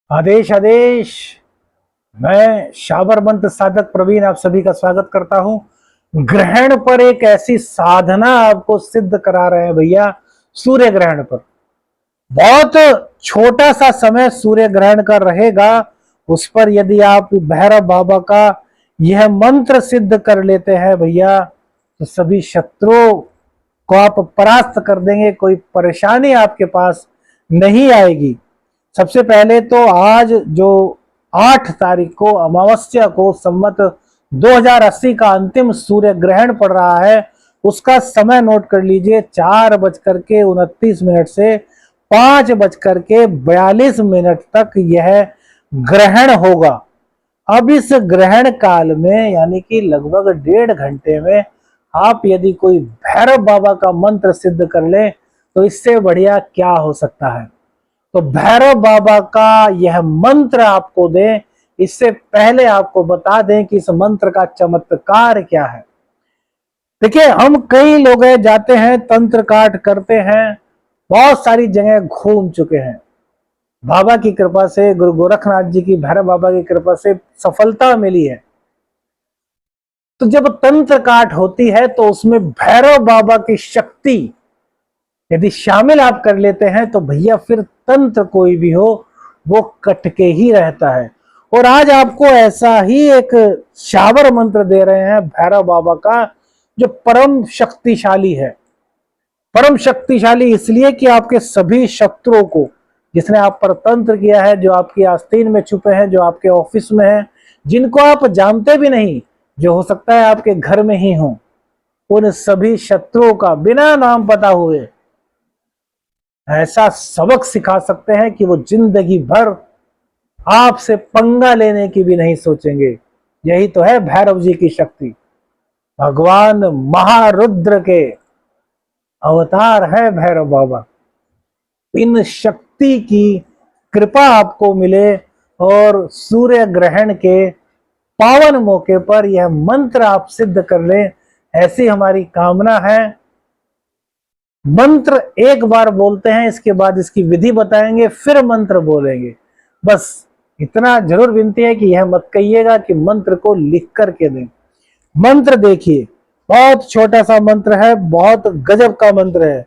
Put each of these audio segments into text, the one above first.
आदेश आदेश। मैं शाबर मंत्र साधक प्रवीण आप सभी का स्वागत करता हूं। ग्रहण पर एक ऐसी साधना आपको सिद्ध करा रहे हैं भैया। सूर्य ग्रहण पर बहुत छोटा सा समय सूर्य ग्रहण का रहेगा। उस पर यदि आप भैरव बाबा का यह मंत्र सिद्ध कर लेते हैं भैया, तो सभी शत्रुओं को आप परास्त कर देंगे। कोई परेशानी आपके पास नहीं आएगी। सबसे पहले तो आज जो 8 तारीख को अमावस्या को संवत 2080 का अंतिम सूर्य ग्रहण पड़ रहा है, उसका समय नोट कर लीजिए। 4:29 से 5:42 तक यह ग्रहण होगा। अब इस ग्रहण काल में यानी कि लगभग 1.5 घंटे में आप यदि कोई भैरव बाबा का मंत्र सिद्ध कर ले तो इससे बढ़िया क्या हो सकता है। तो भैरव बाबा का यह मंत्र आपको दें, इससे पहले आपको बता दें कि इस मंत्र का चमत्कार क्या है। देखिए, हम कई लोग जाते हैं, तंत्र काट करते हैं, बहुत सारी जगह घूम चुके हैं। बाबा की कृपा से, गुरु गोरखनाथ जी की, भैरव बाबा की कृपा से सफलता मिली है। तो जब तंत्र काट होती है तो उसमें भैरव बाबा की शक्ति यदि शामिल आप कर लेते हैं तो भैया फिर तंत्र कोई भी हो वो कटके ही रहता है। और आज आपको ऐसा ही एक शाबर मंत्र दे रहे हैं भैरव बाबा का, जो परम शक्तिशाली है। परम शक्तिशाली इसलिए कि आपके सभी शत्रुओं को, जिसने आप पर तंत्र किया है, जो आपकी आस्तीन में छुपे हैं, जो आपके ऑफिस में हैं, जिनको आप जानते भी नहीं, जो हो सकता है आपके घर में ही हो, उन सभी शत्रुओं का बिना नाम पता हुए ऐसा सबक सिखा सकते हैं कि वो जिंदगी भर आपसे पंगा लेने की भी नहीं सोचेंगे। यही तो है भैरव जी की शक्ति। भगवान महारुद्र के अवतार है भैरव बाबा। इन शक्ति की कृपा आपको मिले और सूर्य ग्रहण के पावन मौके पर यह मंत्र आप सिद्ध कर लें, ऐसी हमारी कामना है। मंत्र एक बार बोलते हैं, इसके बाद इसकी विधि बताएंगे, फिर मंत्र बोलेंगे। बस इतना जरूर विनती है कि यह मत कहिएगा कि मंत्र को लिख करके दें। मंत्र देखिए, बहुत छोटा सा मंत्र है, बहुत गजब का मंत्र है।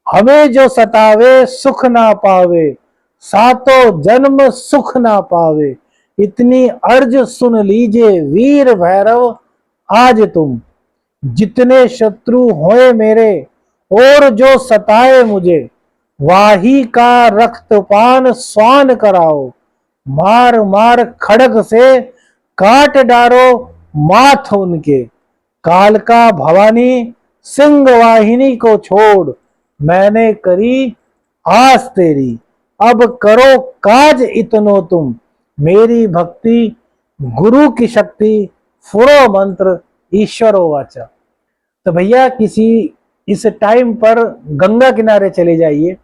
हमें जो सतावे सुख ना पावे, सातों जन्म सुख ना पावे, इतनी अर्ज सुन लीजिए वीर भैरव आज तुम। जितने शत्रु होए मेरे और जो सताए मुझे, वाही का रक्तपान स्वान कराओ। मार मार खड़ग से काट डारो माथ उनके। कालका भवानी सिंह वाहिनी को छोड़, मैंने करी आस तेरी। अब करो काज इतनो तुम, मेरी भक्ति गुरु की शक्ति, फुरो मंत्र ईश्वरो वाचा। तो भैया किसी इस टाइम पर गंगा किनारे चले जाइए,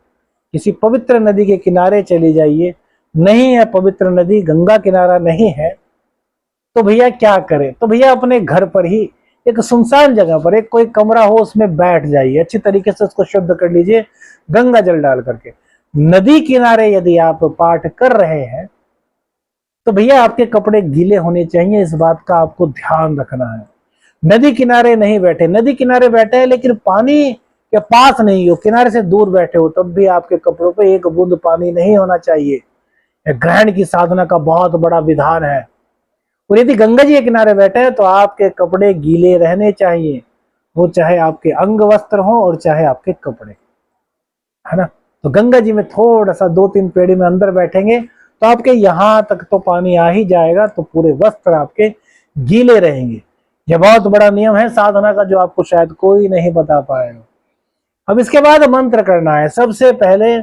किसी पवित्र नदी के किनारे चले जाइए। नहीं है पवित्र नदी, गंगा किनारा नहीं है, तो भैया क्या करें। तो भैया अपने घर पर ही एक सुनसान जगह पर एक कोई कमरा हो, उसमें बैठ जाइए, अच्छी तरीके से उसको शुद्ध कर लीजिए गंगा जल डाल करके। नदी किनारे यदि आप पाठ कर रहे हैं तो भैया आपके कपड़े गीले होने चाहिए, इस बात का आपको ध्यान रखना है। नदी किनारे नहीं बैठे, नदी किनारे बैठे हैं लेकिन पानी के पास नहीं हो, किनारे से दूर बैठे हो, तब भी आपके कपड़ों पे एक बूंद पानी नहीं होना चाहिए। ग्रहण की साधना का बहुत बड़ा विधान है। और यदि गंगा जी के किनारे बैठे हैं तो आपके कपड़े गीले रहने चाहिए, वो चाहे आपके अंग वस्त्र हो और चाहे आपके कपड़े, है ना। तो गंगा जी में थोड़ा सा 2-3 पेड़ी में अंदर बैठेंगे तो आपके यहां तक तो पानी आ ही जाएगा, तो पूरे वस्त्र आपके गीले रहेंगे। यह बहुत बड़ा नियम है साधना का, जो आपको शायद कोई नहीं बता पाएगा। अब इसके बाद मंत्र करना है। सबसे पहले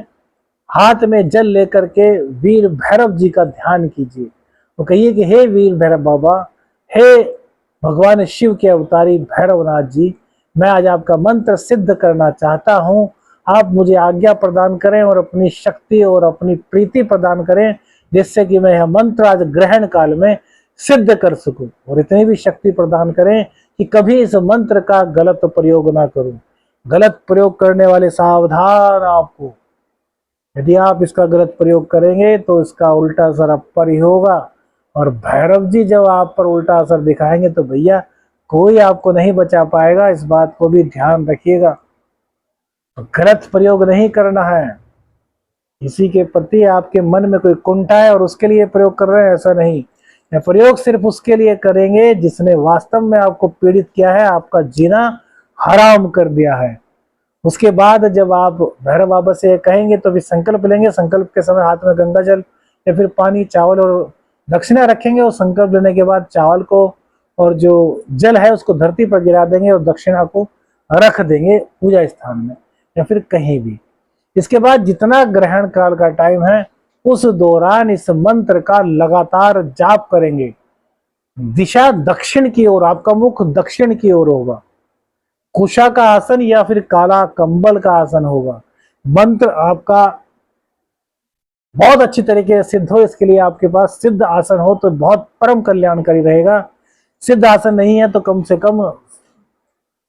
हाथ में जल लेकर के वीर भैरव जी का ध्यान कीजिए। तो कहिए कि हे वीर भैरव बाबा, हे भगवान शिव के अवतारी भैरवनाथ जी, मैं आज आपका मंत्र सिद्ध करना चाहता हूं। आप मुझे आज्ञा प्रदान करें और अपनी शक्ति और अपनी प्रीति प्रदान करें, जिससे कि मैं यह मंत्र आज ग्रहण काल में सिद्ध कर सकूं। और इतनी भी शक्ति प्रदान करें कि कभी इस मंत्र का गलत प्रयोग ना करूं। गलत प्रयोग करने वाले सावधान आपको। यदि आप इसका गलत प्रयोग करेंगे तो इसका उल्टा असर आप पर ही होगा। और भैरव जी जब आप पर उल्टा असर दिखाएंगे तो भैया कोई आपको नहीं बचा पाएगा, इस बात को भी ध्यान रखिएगा। तो गलत प्रयोग नहीं करना है। किसी के प्रति आपके मन में कोई कुंठा है और उसके लिए प्रयोग कर रहे हैं, ऐसा नहीं। यह प्रयोग सिर्फ उसके लिए करेंगे जिसने वास्तव में आपको पीड़ित किया है, आपका जीना हराम कर दिया है। उसके बाद जब आप भैरव बाबा से कहेंगे तो भी संकल्प लेंगे। संकल्प के समय हाथ में गंगा जल या फिर पानी, चावल और दक्षिणा रखेंगे और संकल्प लेने के बाद चावल को और जो जल है उसको धरती पर गिरा देंगे और दक्षिणा को रख देंगे पूजा स्थान में या फिर कहीं भी। इसके बाद जितना ग्रहण काल का टाइम है उस दौरान इस मंत्र का लगातार जाप करेंगे। दिशा दक्षिण की ओर, आपका मुख दक्षिण की ओर होगा। कुशा का आसन या फिर काला कंबल का आसन होगा। मंत्र आपका बहुत अच्छी तरीके से सिद्ध हो, इसके लिए आपके पास सिद्ध आसन हो तो बहुत परम कल्याणकारी रहेगा। सिद्ध आसन नहीं है तो कम से कम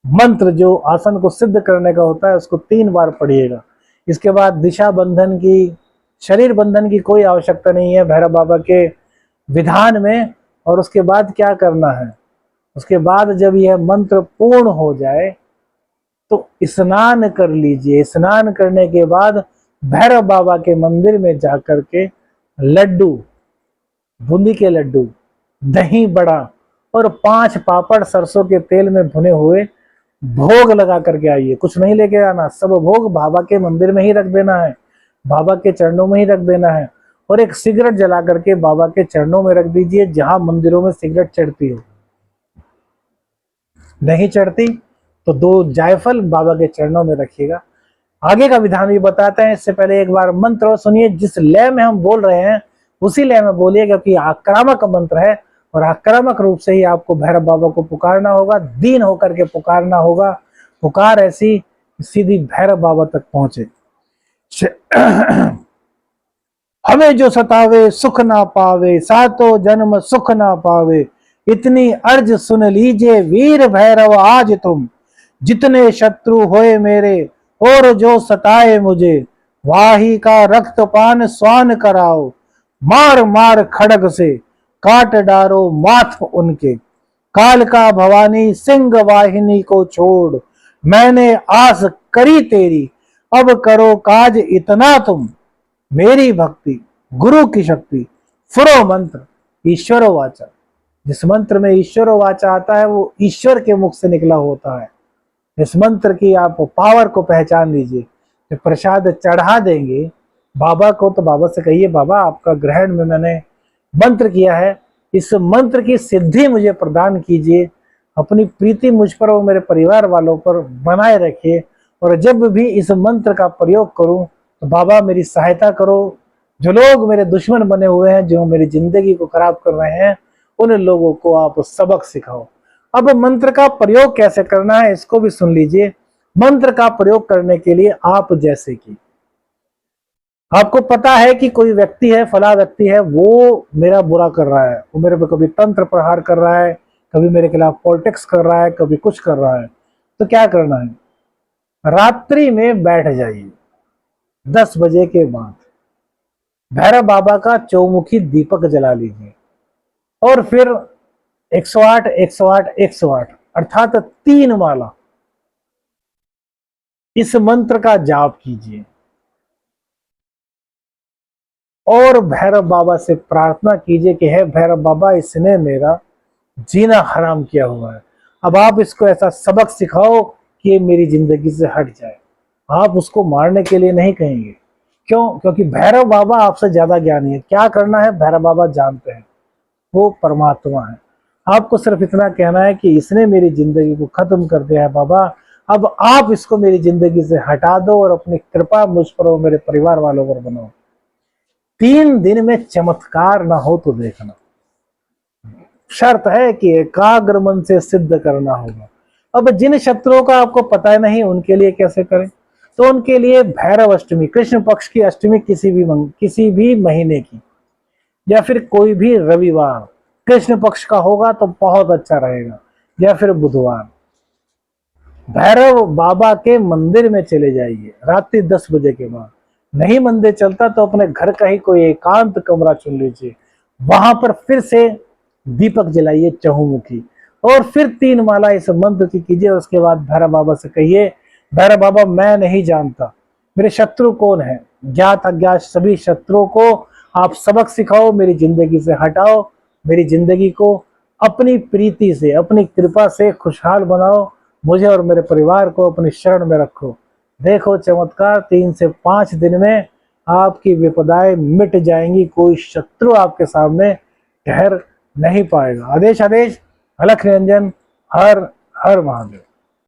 मंत्र जो आसन को सिद्ध करने का होता है उसको 3 बार पढ़िएगा। इसके बाद दिशा बंधन की, शरीर बंधन की कोई आवश्यकता नहीं है भैरव बाबा के विधान में। और उसके बाद क्या करना है, उसके बाद जब यह मंत्र पूर्ण हो जाए तो स्नान कर लीजिए। स्नान करने के बाद भैरव बाबा के मंदिर में जाकर के लड्डू, बूंदी के लड्डू, दही बड़ा और 5 पापड़ सरसों के तेल में भुने हुए भोग लगा करके आइए। कुछ नहीं लेके आना, सब भोग बाबा के मंदिर में ही रख देना है, बाबा के चरणों में ही रख देना है। और एक सिगरेट जला करके बाबा के चरणों में रख दीजिए। जहां मंदिरों में सिगरेट चढ़ती हो, नहीं चढ़ती तो 2 जायफल बाबा के चरणों में रखिएगा। आगे का विधान भी बताते हैं, इससे पहले एक बार मंत्र सुनिए। जिस लय में हम बोल रहे हैं उसी लय में बोलिए, क्योंकि आक्रामक मंत्र है और आक्रामक रूप से ही आपको भैरव बाबा को पुकारना होगा, दीन होकर के पुकारना होगा। पुकार ऐसी सीधी भैरव बाबा तक पहुंचे। हमें जो सतावे सुख ना पावे, सातों जन्म सुख ना पावे, इतनी अर्ज सुन लीजिए वीर भैरव आज तुम। जितने शत्रु होए मेरे और जो सताए मुझे, वाही का रक्तपान स्वान कराओ। मार मार खड़ग से काट डारो माथ उनके, काल का भवानी सिंह वाहिनी को छोड़। मैंने आस करी तेरी, अब करो काज इतना तुम। मेरी भक्ति गुरु की शक्ति, फुरो मंत्र ईश्वर वाचा। जिस मंत्र में ईश्वर वाचा आता है वो ईश्वर के मुख से निकला होता है। इस मंत्र की आप पावर को पहचान लीजिए। जब प्रसाद चढ़ा देंगे बाबा को तो बाबा से कहिए, बाबा आपका ग्रहण में मैंने मंत्र किया है, इस मंत्र की सिद्धि मुझे प्रदान कीजिए। अपनी प्रीति मुझ पर और मेरे परिवार वालों पर बनाए रखिए। और जब भी इस मंत्र का प्रयोग करूं तो बाबा मेरी सहायता करो। जो लोग मेरे दुश्मन बने हुए हैं, जो मेरी जिंदगी को खराब कर रहे हैं, उन लोगों को आप सबक सिखाओ। अब मंत्र का प्रयोग कैसे करना है इसको भी सुन लीजिए। मंत्र का प्रयोग करने के लिए आप जैसे कि आपको पता है कि कोई व्यक्ति है, फला व्यक्ति है, वो मेरा बुरा कर रहा है, वो मेरे पे कभी तंत्र प्रहार कर रहा है, कभी मेरे खिलाफ पॉलिटिक्स कर रहा है, कभी कुछ कर रहा है। तो क्या करना है, रात्रि में बैठ जाइए 10 बजे के बाद, भैरव बाबा का चौमुखी दीपक जला लीजिए और फिर 108 108 108 अर्थात 3 माला इस मंत्र का जाप कीजिए और भैरव बाबा से प्रार्थना कीजिए कि हे भैरव बाबा, इसने मेरा जीना हराम किया हुआ है। अब आप इसको ऐसा सबक सिखाओ कि ये मेरी जिंदगी से हट जाए। आप उसको मारने के लिए नहीं कहेंगे। क्यों? क्योंकि भैरव बाबा आपसे ज्यादा ज्ञानी है। क्या करना है भैरव बाबा जानते हैं, वो परमात्मा है। आपको सिर्फ इतना कहना है कि इसने मेरी जिंदगी को खत्म कर दिया है बाबा, अब आप इसको मेरी जिंदगी से हटा दो और अपनी कृपा मुझ पर और मेरे परिवार वालों पर बनाओ। 3 दिन में चमत्कार ना हो तो देखना। शर्त है कि एकाग्र मन से सिद्ध करना होगा। अब जिन शत्रुओं का आपको पता है नहीं, उनके लिए कैसे करें? तो उनके लिए भैरव अष्टमी, कृष्ण पक्ष की अष्टमी किसी भी महीने की या फिर कोई भी रविवार कृष्ण पक्ष का होगा तो बहुत अच्छा रहेगा, या फिर बुधवार भैरव बाबा के मंदिर में चले जाइए रात्रि 10 बजे के बाद। नहीं मंदिर चलता तो अपने घर का ही कोई एकांत कमरा चुन लीजिए, वहां पर फिर से दीपक जलाइए चहुमुखी, और फिर 3 माला इस मंत्र की कीजिए। उसके बाद भैरव बाबा से कहिए, भैरव बाबा मैं नहीं जानता मेरे शत्रु कौन है, ज्ञात अज्ञात सभी शत्रुओं को आप सबक सिखाओ, मेरी जिंदगी से हटाओ, मेरी जिंदगी को अपनी प्रीति से, अपनी कृपा से खुशहाल बनाओ, मुझे और मेरे परिवार को अपनी शरण में रखो। देखो चमत्कार, 3 से 5 दिन में आपकी विपदाएं मिट जाएंगी, कोई शत्रु आपके सामने ठहर नहीं पाएगा। आदेश आदेश, अलख निरंजन, हर हर महादेव।